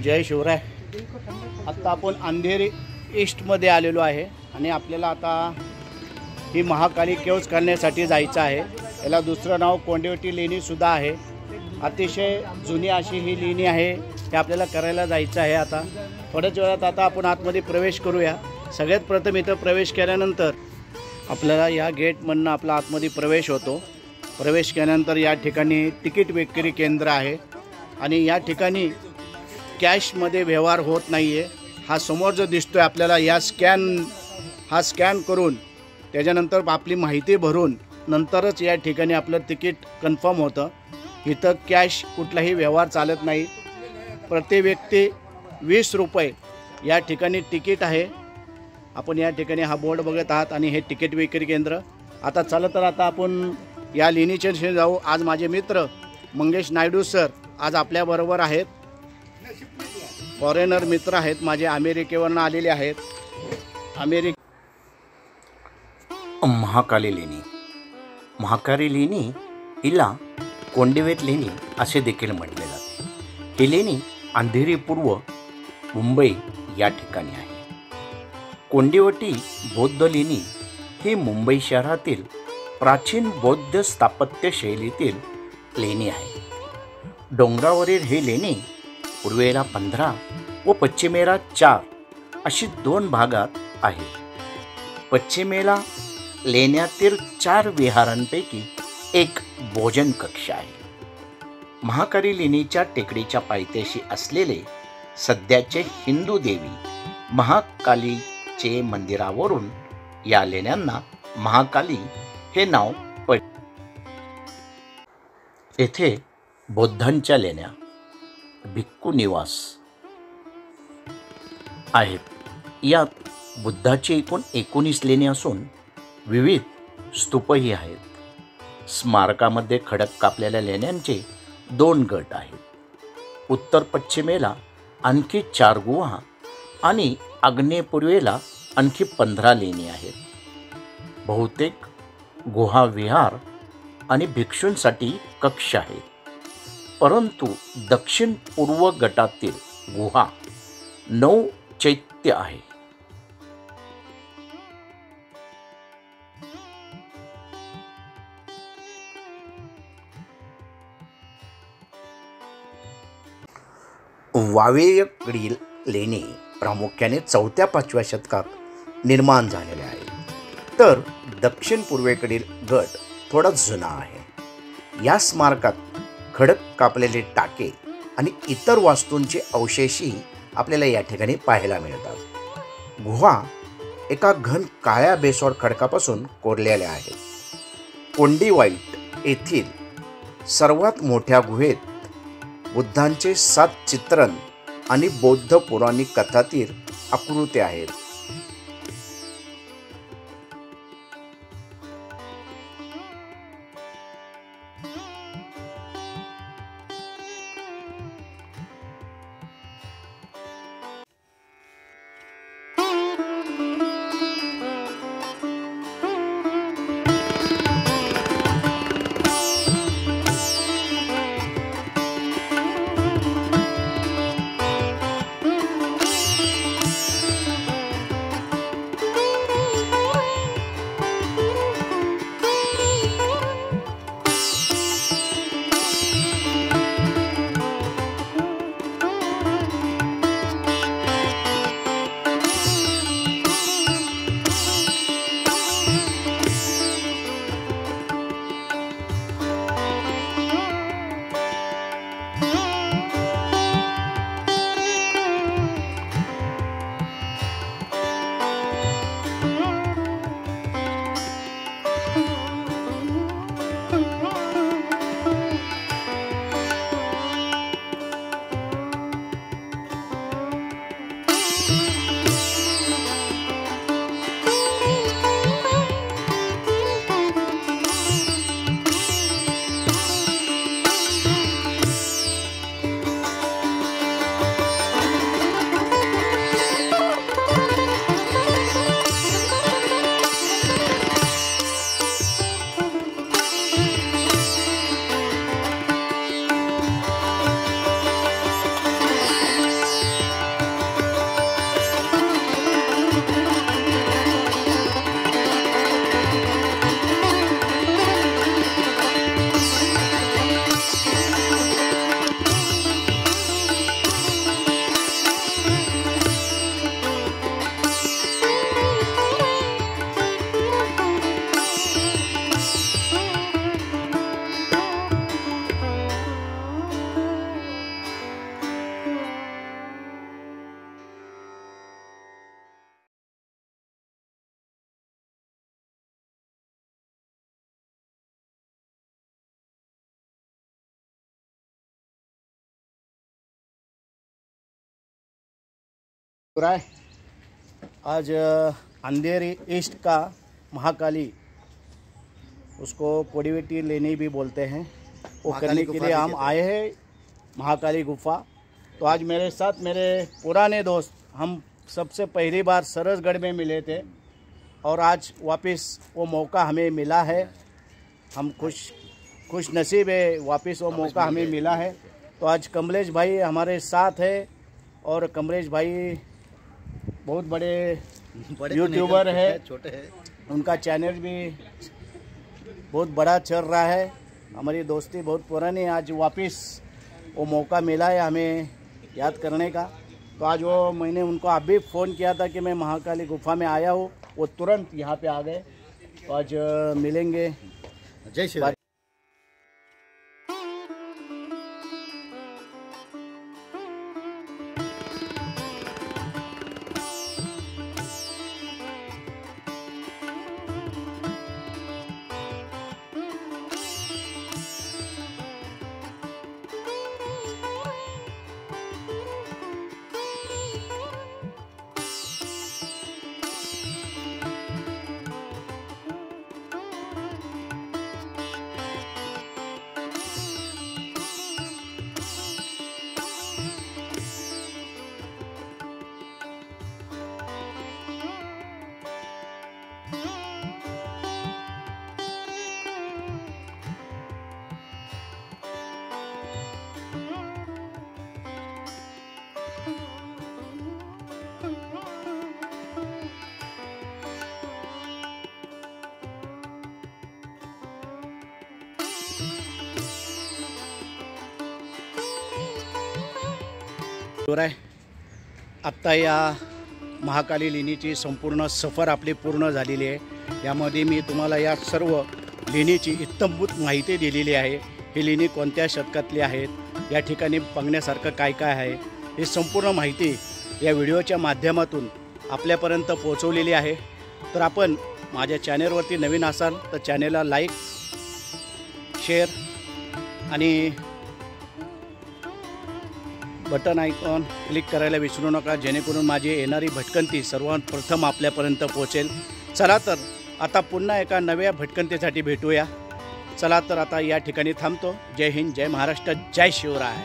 जय शिवराय। आता आपण अंधेरी ईस्टमध्ये आलेलो आहे आणि आपल्याला आता ही महाकाली केव्ज करण्यासाठी जायचं आहे। याला दुसरं नाव कोंडिवटी लेणीसुद्धा आहे। अतिशय जुनी अशी ही लेणी आहे, ते आपल्याला करायला जायचं आहे। आता थोड्याच वेळात आता आपण आतमध्ये प्रवेश करूया। सगळ्यात प्रथम इथं प्रवेश केल्यानंतर आपल्याला या गेटमधून आपला आतमध्ये प्रवेश होतो। प्रवेश केल्यानंतर या ठिकाणी तिकीट विक्री केंद्र आहे आणि या ठिकाणी कॅशमध्ये व्यवहार होत नाही आहे। हा समोर जो दिसतोय आपल्याला या स्कॅन करून त्याच्यानंतर आपली माहिती भरून नंतरच या ठिकाणी आपलं तिकीट कन्फर्म होतं। इथं कॅश कुठलाही व्यवहार चालत नाही। प्रति व्यक्ती 20 रुपये या ठिकाणी तिकीट आहे। आपण या ठिकाणी हा बोर्ड बघत आहात आणि हे तिकीट विक्री केंद्र। आता चला तर आता आपण या लेणीच्या दिशेने जाऊ। आज माझे मित्र मंगेश नायडू सर आज आपल्याबरोबर आहेत। फॉरेनर मित्र आहेत माझे, अमेरिकेवरून आलेले आहेत। महाकाली लेणी, महाकाली लेणी हिला कोंडिवट लेणी असे देखील म्हटले जाते। ही लेणी अंधेरी पूर्व मुंबई या ठिकाणी आहे। कोंडिवटी बौद्ध लेणी ही मुंबई शहरातील प्राचीन बौद्ध स्थापत्य शैलीतील लेणी आहे। डोंगरावरील ही लेणी पूर्वेला 15 व पश्चिमेला 4 अशी 2 भागात आहे। पश्चिमेला लेण्यातील 4 विहारांपैकी एक भोजन कक्ष आहे। महाकाली लेणीच्या टेकडीच्या पायथ्याशी असलेले सध्याचे हिंदू देवी महाकालीचे मंदिरावरून या लेण्यांना महाकाली हे नाव पडले। येथे बौद्धांच्या लेण्या, भिक्खू निवास आहेत। यात बुद्धाची एकूण 19 लेणी असून विविध स्तूपही आहेत। स्मारकामध्ये खडक कापलेल्या लेण्यांचे 2 गट आहेत। उत्तर पश्चिमेला आणखी 4 गुहा आणि आग्नेयपूर्वेला आणखी 15 लेणी आहेत। बहुतेक गुहा विहार आणि भिक्षूंसाठी कक्ष आहेत, परंतु दक्षिण पूर्व गटातील गुहा 9 चैत्य आहे। वावेकडील लेणी प्रामुख्याने 4-5व्या शतकात निर्माण झालेल्या आहेत, तर दक्षिण पूर्वेकडील गट थोडा जुना आहे। या स्मारकात खडक कापलेले टाके आणि इतर वास्तूंचे अवशेषही आपल्याला या ठिकाणी पाहायला मिळतात। गुहा एका घन काळ्या बेसवर खडकापासून कोरलेल्या आहेत। कोंडिवट येथील सर्वात मोठ्या गुहेत बुद्धांचे 7 चित्रण आणि बौद्ध पौराणिक कथातील आकृत्या आहेत। राय आज अंधेरी ईस्ट का महाकाली, उसको कोडिवेटी लेनी भी बोलते हैं, वो करने के लिए हम आए हैं महाकाली गुफा। तो आज मेरे साथ मेरे पुराने दोस्त, हम सबसे पहली बार सरसगढ़ में मिले थे और आज वापस वो मौका हमें मिला है। हम खुश नसीब है, वापस वो मौका हमें मिला है। तो आज कमलेश भाई हमारे साथ है और कमलेश भाई बहुत बड़े यूट्यूबर है, छोटे हैं, उनका चैनल भी बहुत बड़ा चल रहा है। हमारी दोस्ती बहुत पुरानी, आज वापस वो मौका मिला है हमें याद करने का। तो आज वो मैंने उनको अभी फ़ोन किया था कि मैं महाकाली गुफा में आया हूँ, वो तुरंत यहाँ पे आ गए। तो आज मिलेंगे। जय श्री राम। आहे आत्ता या महाकाली लेणीची संपूर्ण सफर आपली पूर्ण झालेली आहे। यामध्ये मी तुम्हाला या सर्व लेणीची इत्थंभूत माहिती दिलेली आहे। ही लेणी कोणत्या शतकातली आहेत, या ठिकाणी बघण्यासारखं काय काय आहे, ही संपूर्ण माहिती या व्हिडिओच्या माध्यमातून आपल्यापर्यंत पोहोचवलेली आहे। तर आपण माझ्या चॅनलवरती नवीन असाल तर चॅनलला लाईक, शेअर आणि बटन आयकॉन क्लिक करायला विसरू नका, जेणेकरून माझी येणारी भटकंती सर्वात प्रथम आपल्यापर्यंत पोहोचेल। चला तर आता पुन्हा एका नव्या भटकंतीसाठी भेटूया। चला तर आता या ठिकाणी थांबतो। जय हिंद, जय महाराष्ट्र, जय शिवराय।